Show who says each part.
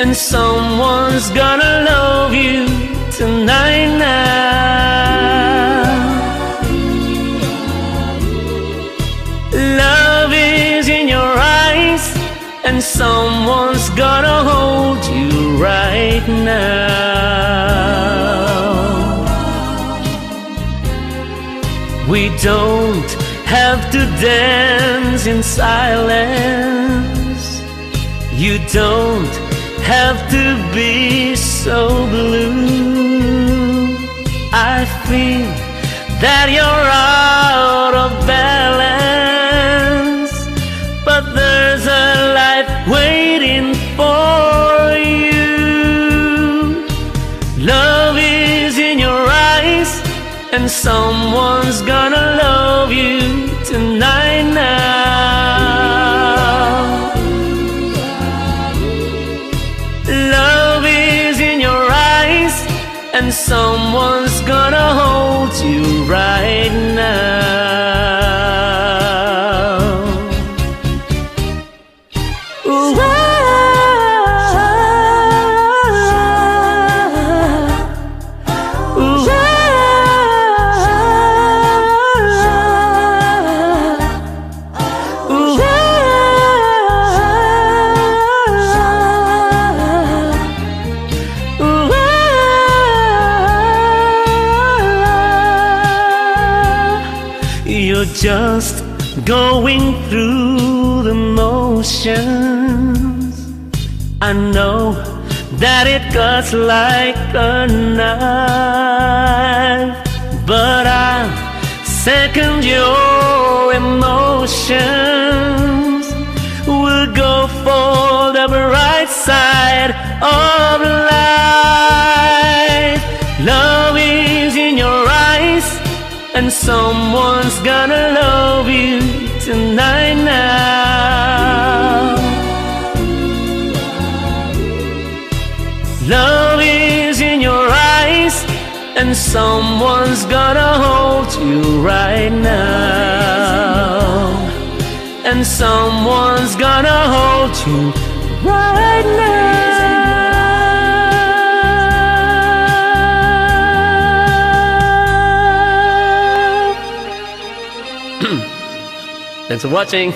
Speaker 1: and someone's gonna love you tonight now. Love is in your eyes, and someone's gonna hold you right now. We don't have to dance in silence. You don't have to be so blue. I feel that you're out of balance, but there's a life waiting for you. Love is in your eyes, and someone's gonna love you tonight now. Love is in your eyes, and someone's gonna hold you right now. Ooh, you're just going through the motions. I know that it cuts like a knife, but I'll second your emotions. We'll go for the bright side of life. Love is in your eyes, and someone's gonna love you tonight now. Love is in your eyes, and someone's gonna hold you right now. And someone's gonna hold you right now. Thanks for watching.